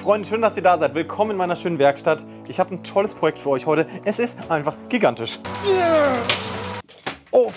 Freunde, schön, dass ihr da seid. Willkommen in meiner schönen Werkstatt. Ich habe ein tolles Projekt für euch heute. Es ist einfach gigantisch. Oh.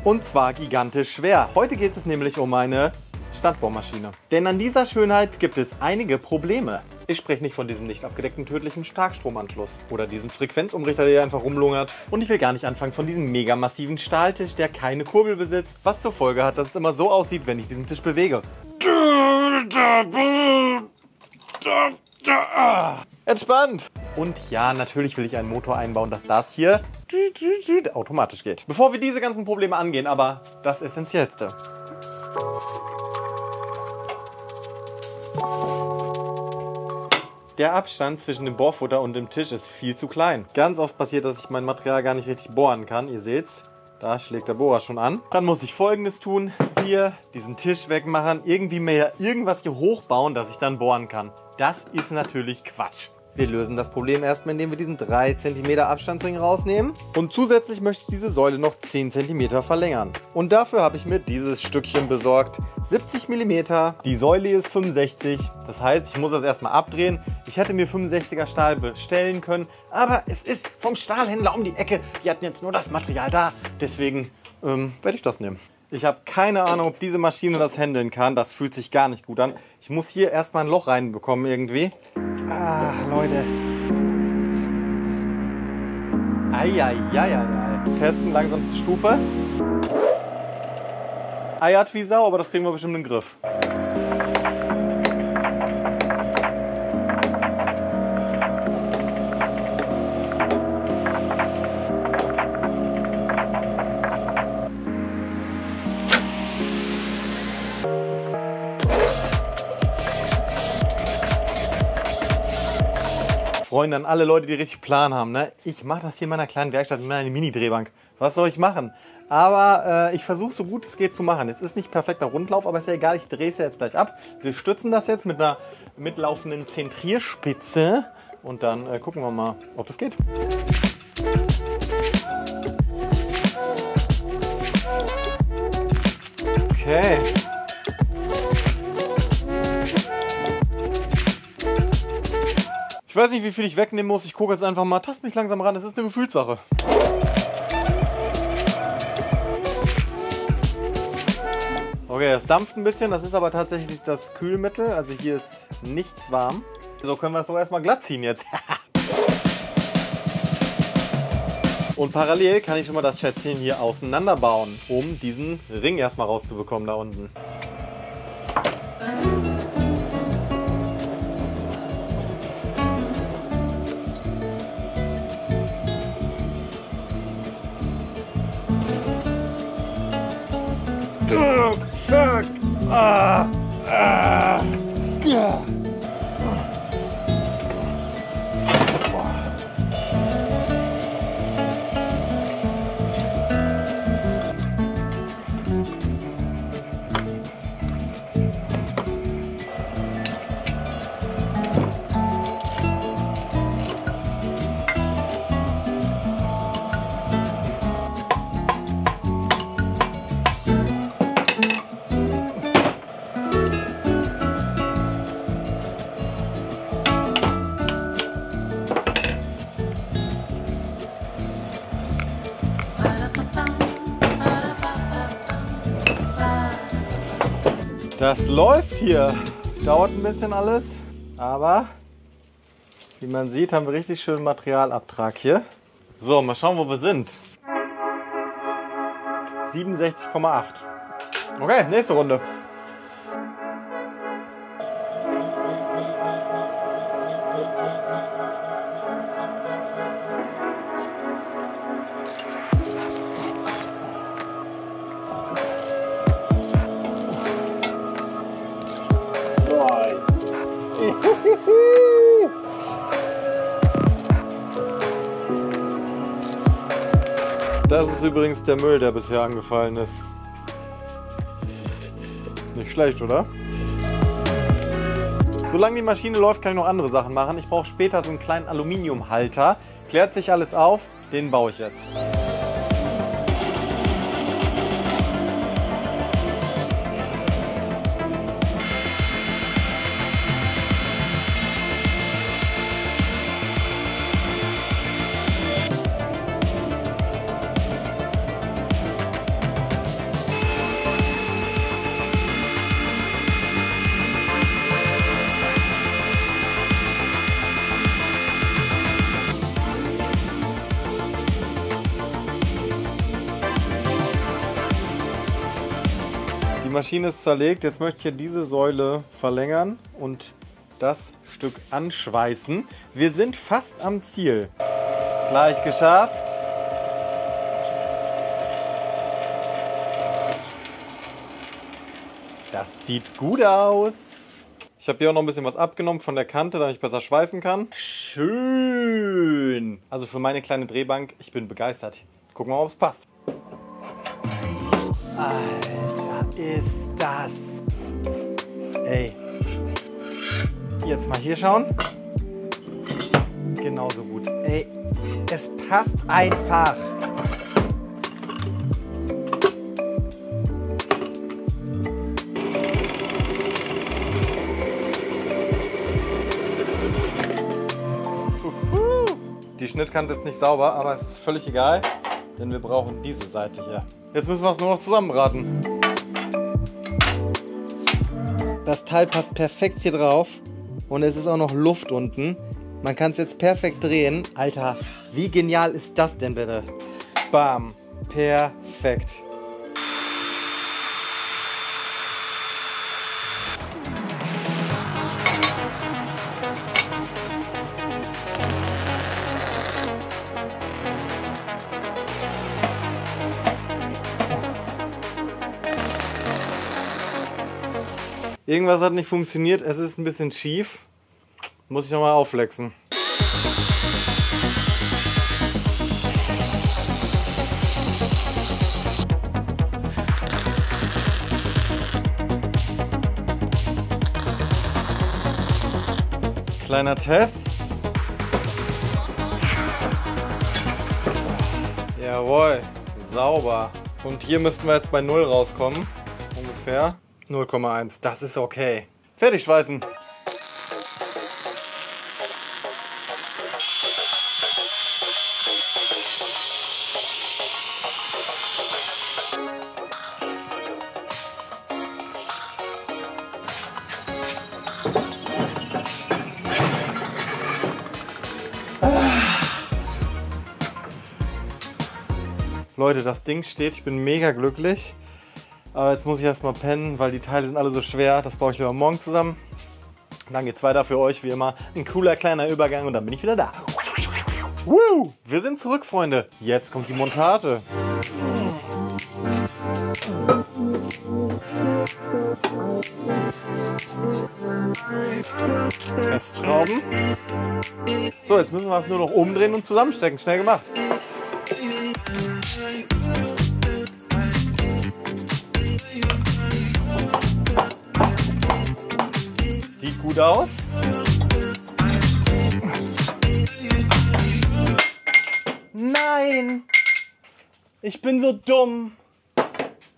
Und zwar gigantisch schwer. Heute geht es nämlich um eine Standbohrmaschine. Denn an dieser Schönheit gibt es einige Probleme. Ich spreche nicht von diesem nicht abgedeckten tödlichen Starkstromanschluss oder diesem Frequenzumrichter, der hier einfach rumlungert. Und ich will gar nicht anfangen von diesem mega massiven Stahltisch, der keine Kurbel besitzt, was zur Folge hat, dass es immer so aussieht, wenn ich diesen Tisch bewege. Entspannt! Und ja, natürlich will ich einen Motor einbauen, dass das hier automatisch geht. Bevor wir diese ganzen Probleme angehen, aber das Essentiellste. Der Abstand zwischen dem Bohrfutter und dem Tisch ist viel zu klein. Ganz oft passiert, dass ich mein Material gar nicht richtig bohren kann. Ihr seht's, da schlägt der Bohrer schon an. Dann muss ich Folgendes tun. Hier diesen Tisch wegmachen, irgendwie mehr irgendwas hier hochbauen, dass ich dann bohren kann. Das ist natürlich Quatsch. Wir lösen das Problem erstmal, indem wir diesen 3 cm Abstandsring rausnehmen. Und zusätzlich möchte ich diese Säule noch 10 cm verlängern. Und dafür habe ich mir dieses Stückchen besorgt. 70 mm. Die Säule ist 65. Das heißt, ich muss das erstmal abdrehen. Ich hätte mir 65er Stahl bestellen können. Aber es ist vom Stahlhändler um die Ecke. Die hatten jetzt nur das Material da. Deswegen werde ich das nehmen. Ich habe keine Ahnung, ob diese Maschine das handeln kann. Das fühlt sich gar nicht gut an. Ich muss hier erstmal ein Loch reinbekommen irgendwie. Ah, Leute. Eieieiei. Testen, langsamste Stufe. Eiert wie Sau, aber das kriegen wir bestimmt in den Griff. Freunde, an alle Leute, die richtig Plan haben, ne? Ich mache das hier in meiner kleinen Werkstatt mit meiner Mini-Drehbank. Was soll ich machen? Aber ich versuche so gut es geht zu machen. Es ist nicht perfekter Rundlauf, aber ist ja egal, ich drehe es ja jetzt gleich ab. Wir stützen das jetzt mit einer mitlaufenden Zentrierspitze und dann gucken wir mal, ob das geht. Okay. Ich weiß nicht, wie viel ich wegnehmen muss. Ich gucke jetzt einfach mal. Tast mich langsam ran. Das ist eine Gefühlssache. Okay, es dampft ein bisschen. Das ist aber tatsächlich das Kühlmittel. Also hier ist nichts warm. So können wir es so erstmal glatt ziehen jetzt. Und parallel kann ich schon mal das Schätzchen hier auseinanderbauen, um diesen Ring erstmal rauszubekommen da unten. Oh, fuck! Ja. Das läuft hier. Dauert ein bisschen alles, aber wie man sieht, haben wir richtig schönen Materialabtrag hier. So, mal schauen, wo wir sind. 67,8. Okay, nächste Runde. Das ist übrigens der Müll, der bisher angefallen ist. Nicht schlecht, oder? Solange die Maschine läuft, kann ich noch andere Sachen machen. Ich brauche später so einen kleinen Aluminiumhalter. Klärt sich alles auf, den baue ich jetzt. Maschine ist zerlegt. Jetzt möchte ich hier diese Säule verlängern und das Stück anschweißen. Wir sind fast am Ziel. Gleich geschafft. Das sieht gut aus. Ich habe hier auch noch ein bisschen was abgenommen von der Kante, damit ich besser schweißen kann. Schön. Also für meine kleine Drehbank, ich bin begeistert. Jetzt gucken wir mal, ob es passt. Alter, ist das... Ey. Jetzt mal hier schauen. Genauso gut. Ey, es passt einfach. Die Schnittkante ist nicht sauber, aber es ist völlig egal, denn wir brauchen diese Seite hier. Jetzt müssen wir es nur noch zusammenbraten. Das Teil passt perfekt hier drauf und es ist auch noch Luft unten. Man kann es jetzt perfekt drehen. Alter, wie genial ist das denn bitte? Bam, perfekt. Irgendwas hat nicht funktioniert, es ist ein bisschen schief. Muss ich nochmal aufflexen. Kleiner Test. Jawohl, sauber. Und hier müssten wir jetzt bei 0 rauskommen, ungefähr. 0,1, das ist okay. Fertig schweißen. Leute, das Ding steht, ich bin mega glücklich. Aber jetzt muss ich erstmal pennen, weil die Teile sind alle so schwer. Das baue ich lieber morgen zusammen. Und dann geht's weiter für euch, wie immer. Ein cooler kleiner Übergang und dann bin ich wieder da. Woo! Wir sind zurück, Freunde. Jetzt kommt die Montage. Festschrauben. So, jetzt müssen wir es nur noch umdrehen und zusammenstecken. Schnell gemacht. Sieht gut aus. Nein! Ich bin so dumm.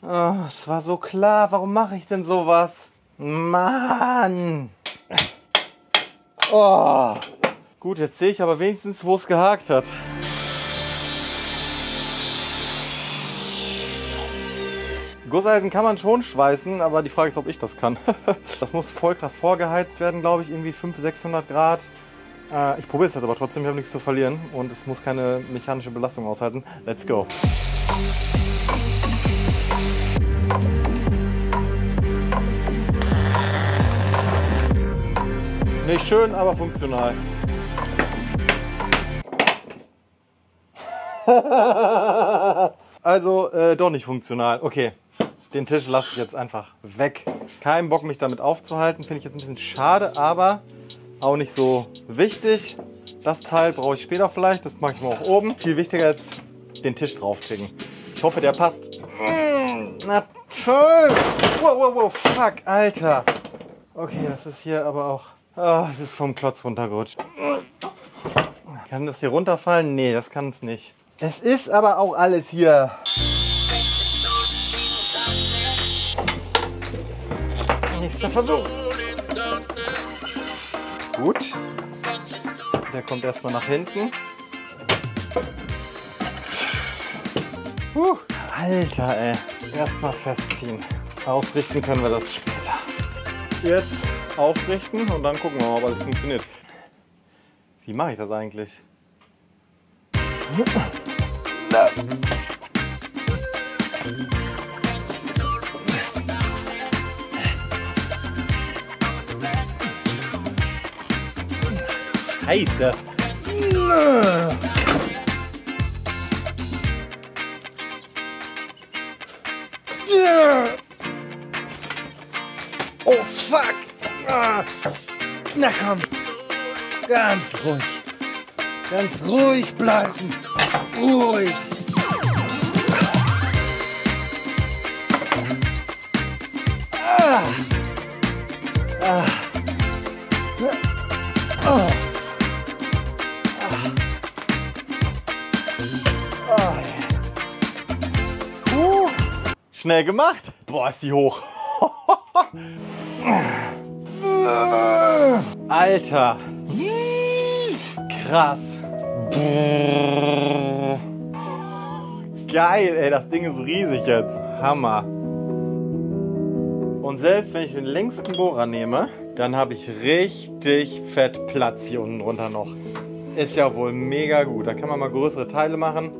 Oh, es war so klar. Warum mache ich denn sowas? Mann! Oh. Gut, jetzt sehe ich aber wenigstens, wo es gehakt hat. Gusseisen kann man schon schweißen, aber die Frage ist, ob ich das kann. Das muss voll krass vorgeheizt werden, glaube ich, irgendwie 500-600 Grad. Ich probiere es jetzt aber trotzdem, ich habe nichts zu verlieren und es muss keine mechanische Belastung aushalten. Let's go! Nicht schön, aber funktional. Also doch nicht funktional. Okay. Den Tisch lasse ich jetzt einfach weg. Kein Bock, mich damit aufzuhalten. Finde ich jetzt ein bisschen schade, aber auch nicht so wichtig. Das Teil brauche ich später vielleicht. Das mache ich mal auch oben. Viel wichtiger jetzt, den Tisch draufkriegen. Ich hoffe, der passt. Na toll! Wow, wow, wow. Fuck, Alter. Okay, das ist hier aber auch... Oh, es ist vom Klotz runtergerutscht. Kann das hier runterfallen? Nee, das kann es nicht. Es ist aber auch alles hier... Nächster Versuch. Gut. Der kommt erstmal nach hinten. Alter, ey. Erstmal festziehen. Ausrichten können wir das später. Jetzt aufrichten und dann gucken wir mal, ob alles funktioniert. Wie mache ich das eigentlich? Scheiße. Oh fuck. Na komm. Ganz ruhig. Ganz ruhig bleiben. Ruhig. Schnell gemacht. Boah, ist die hoch. Alter. Krass. Geil, ey, das Ding ist riesig jetzt. Hammer. Und selbst wenn ich den längsten Bohrer nehme, dann habe ich richtig fett Platz hier unten drunter noch. Ist ja wohl mega gut. Da kann man mal größere Teile machen.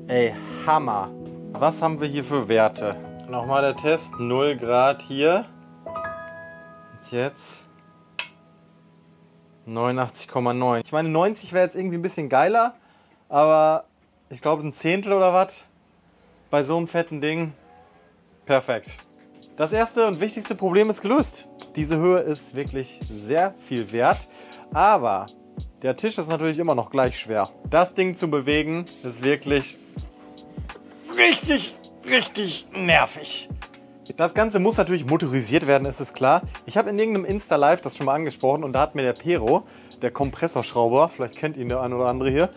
Ey, Hammer. Was haben wir hier für Werte? Nochmal der Test. 0 Grad hier. Und jetzt 89,9. Ich meine, 90 wäre jetzt irgendwie ein bisschen geiler. Aber ich glaube, ein Zehntel oder was bei so einem fetten Ding. Perfekt. Das erste und wichtigste Problem ist gelöst. Diese Höhe ist wirklich sehr viel wert. Aber der Tisch ist natürlich immer noch gleich schwer. Das Ding zu bewegen ist wirklich richtig nervig. Das Ganze muss natürlich motorisiert werden, ist es klar. Ich habe in irgendeinem Insta-Live das schon mal angesprochen und da hat mir der Pero, der Kompressorschrauber, vielleicht kennt ihn der ein oder andere hier,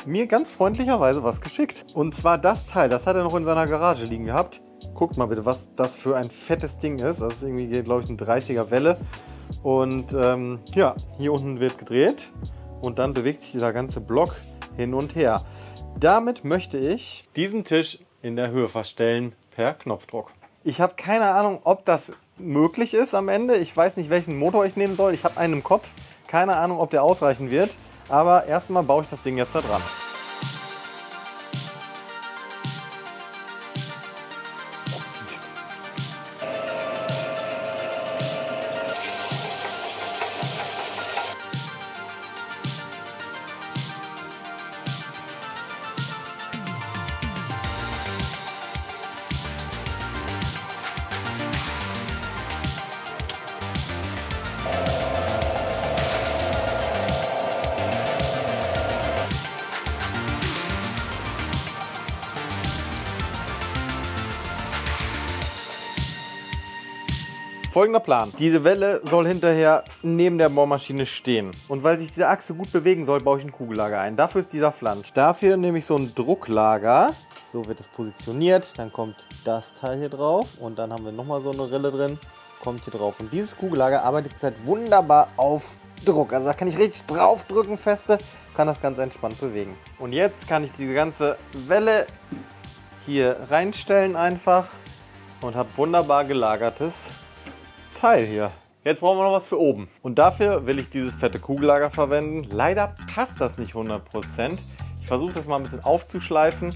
mir ganz freundlicherweise was geschickt. Und zwar das Teil, das hat er noch in seiner Garage liegen gehabt. Guckt mal bitte, was das für ein fettes Ding ist. Das ist irgendwie, glaube ich, eine 30er Welle. Und ja, hier unten wird gedreht und dann bewegt sich dieser ganze Block hin und her. Damit möchte ich diesen Tisch in der Höhe verstellen per Knopfdruck. Ich habe keine Ahnung, ob das möglich ist am Ende. Ich weiß nicht, welchen Motor ich nehmen soll. Ich habe einen im Kopf. Keine Ahnung, ob der ausreichen wird. Aber erstmal baue ich das Ding jetzt da dran. Folgender Plan. Diese Welle soll hinterher neben der Bohrmaschine stehen. Und weil sich diese Achse gut bewegen soll, baue ich ein Kugellager ein. Dafür ist dieser Flansch. Dafür nehme ich so ein Drucklager. So wird es positioniert. Dann kommt das Teil hier drauf. Und dann haben wir nochmal so eine Rille drin. Kommt hier drauf. Und dieses Kugellager arbeitet jetzt halt wunderbar auf Druck. Also da kann ich richtig draufdrücken feste. Kann das ganz entspannt bewegen. Und jetzt kann ich diese ganze Welle hier reinstellen einfach. Und habe wunderbar gelagertes Teil hier. Jetzt brauchen wir noch was für oben. Und dafür will ich dieses fette Kugellager verwenden. Leider passt das nicht 100%. Ich versuche das mal ein bisschen aufzuschleifen.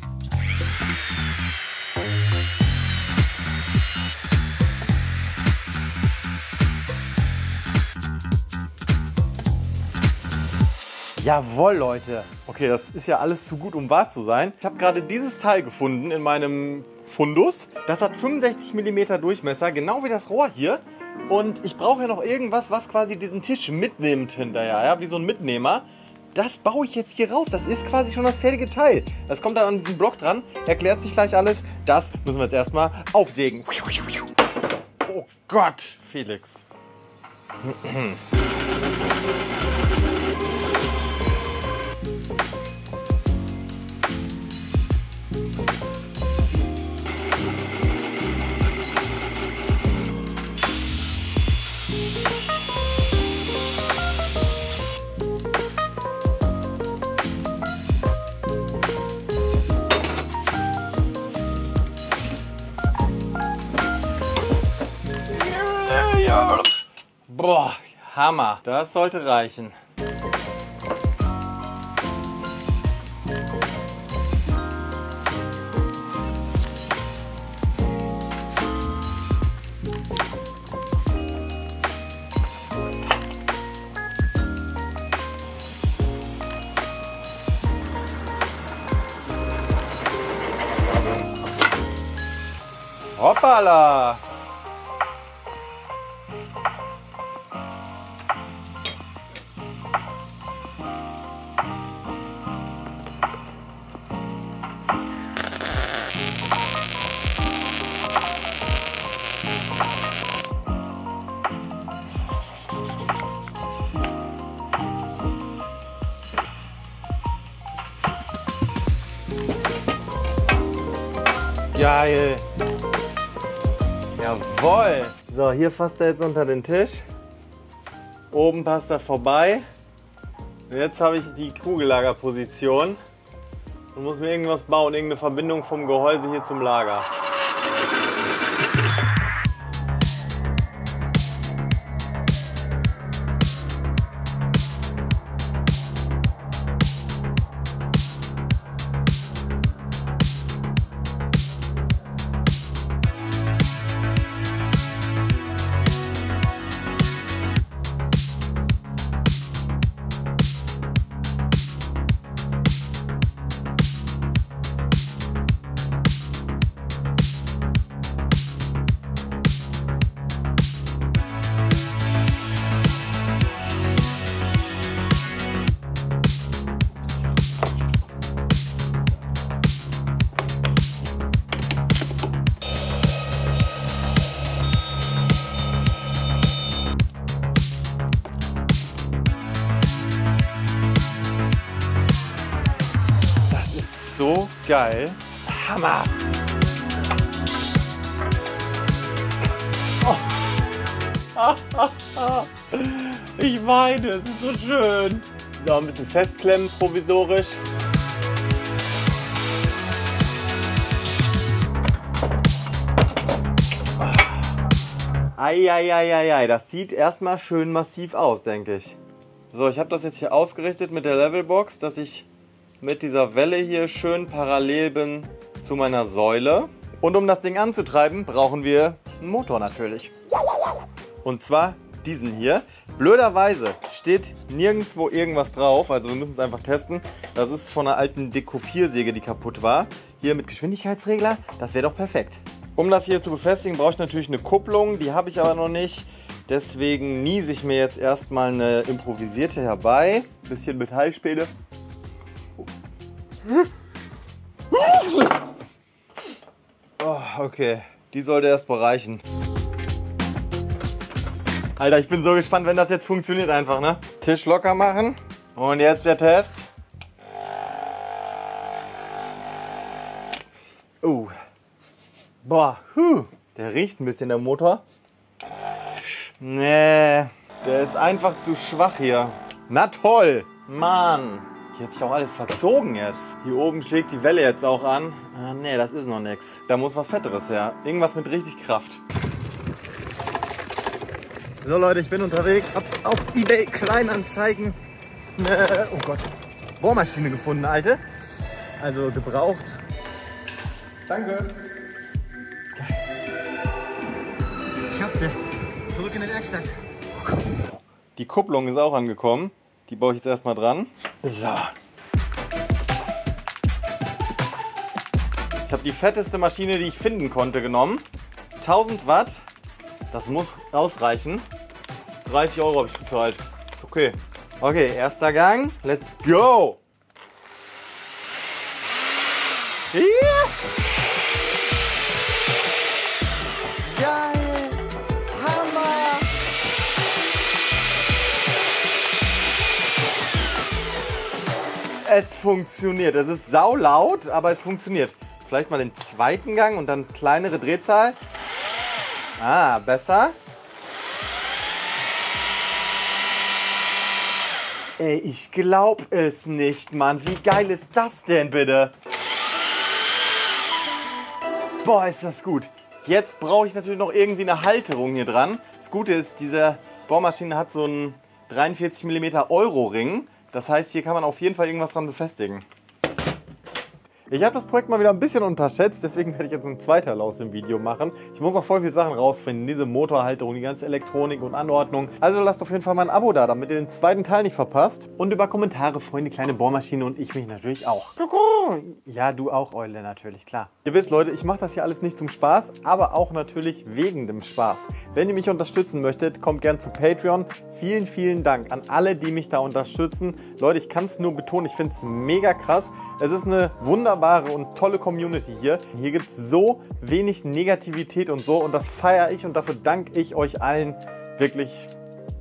Jawohl, Leute. Okay, das ist ja alles zu gut, um wahr zu sein. Ich habe gerade dieses Teil gefunden in meinem Fundus. Das hat 65 mm Durchmesser, genau wie das Rohr hier. Und ich brauche ja noch irgendwas, was quasi diesen Tisch mitnimmt hinterher, ja, wie so ein Mitnehmer. Das baue ich jetzt hier raus. Das ist quasi schon das fertige Teil. Das kommt dann an diesen Block dran, erklärt sich gleich alles. Das müssen wir jetzt erstmal aufsägen. Oh Gott, Felix. Boah, Hammer. Das sollte reichen. Hoppala! Geil! Jawohl! So, hier fasst er jetzt unter den Tisch. Oben passt er vorbei. Und jetzt habe ich die Kugellagerposition und muss mir irgendwas bauen, irgendeine Verbindung vom Gehäuse hier zum Lager. So geil. Hammer! Oh. Ich meine, es ist so schön. So, ein bisschen festklemmen provisorisch. Eieieiei, das sieht erstmal schön massiv aus, denke ich. So, ich habe das jetzt hier ausgerichtet mit der Levelbox, dass ich mit dieser Welle hier schön parallel bin zu meiner Säule. Und um das Ding anzutreiben, brauchen wir einen Motor natürlich. Und zwar diesen hier. Blöderweise steht nirgendwo irgendwas drauf, also wir müssen es einfach testen. Das ist von einer alten Dekopiersäge, die kaputt war. Hier mit Geschwindigkeitsregler, das wäre doch perfekt. Um das hier zu befestigen, brauche ich natürlich eine Kupplung, die habe ich aber noch nicht. Deswegen niese ich mir jetzt erstmal eine improvisierte herbei. Ein bisschen Metallspäne. Oh, okay, die sollte erst reichen. Alter, ich bin so gespannt, wenn das jetzt funktioniert einfach, ne? Tisch locker machen. Und jetzt der Test. Boah, der riecht ein bisschen, der Motor. Nee, der ist einfach zu schwach hier. Na toll! Mann! Hier hat sich auch alles verzogen jetzt. Hier oben schlägt die Welle jetzt auch an. Ah, nee, das ist noch nix. Da muss was Fetteres her. Irgendwas mit richtig Kraft. So Leute, ich bin unterwegs. Hab auf eBay Kleinanzeigen oh Gott, Bohrmaschine gefunden, alte. Also gebraucht. Danke. Geil. Ich hab sie. Zurück in den Werkstatt. Die Kupplung ist auch angekommen. Die baue ich jetzt erstmal dran. So. Ich habe die fetteste Maschine, die ich finden konnte, genommen. 1000 Watt. Das muss ausreichen. 30 Euro habe ich bezahlt. Ist okay. Okay, erster Gang. Let's go! Yeah. Geil! Hammer! Es funktioniert. Es ist saulaut, aber es funktioniert. Vielleicht mal den zweiten Gang und dann kleinere Drehzahl. Ah, besser. Ey, ich glaub es nicht, Mann. Wie geil ist das denn bitte? Boah, ist das gut. Jetzt brauche ich natürlich noch irgendwie eine Halterung hier dran. Das Gute ist, diese Bohrmaschine hat so einen 43 mm Euro-Ring. Das heißt, hier kann man auf jeden Fall irgendwas dran befestigen. Ich habe das Projekt mal wieder ein bisschen unterschätzt, deswegen werde ich jetzt einen zweiten Teil aus dem Video machen. Ich muss noch voll viele Sachen rausfinden, diese Motorhalterung, die ganze Elektronik und Anordnung. Also lasst auf jeden Fall mal ein Abo da, damit ihr den zweiten Teil nicht verpasst. Und über Kommentare freuen die kleine Bohrmaschine und ich mich natürlich auch. Ja, du auch, Eule, natürlich, klar. Ihr wisst, Leute, ich mache das hier alles nicht zum Spaß, aber auch natürlich wegen dem Spaß. Wenn ihr mich unterstützen möchtet, kommt gern zu Patreon. Vielen, vielen Dank an alle, die mich da unterstützen. Leute, ich kann es nur betonen, ich finde es mega krass. Es ist eine wunderbare und tolle Community hier. Hier gibt es so wenig Negativität und so und das feiere ich und dafür danke ich euch allen wirklich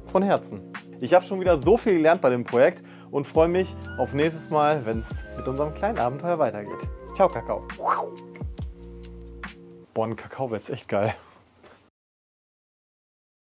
von Herzen. Ich habe schon wieder so viel gelernt bei dem Projekt und freue mich auf nächstes Mal, wenn es mit unserem kleinen Abenteuer weitergeht. Ciao, Kakao. Boah, ein Kakao wäre jetzt echt geil.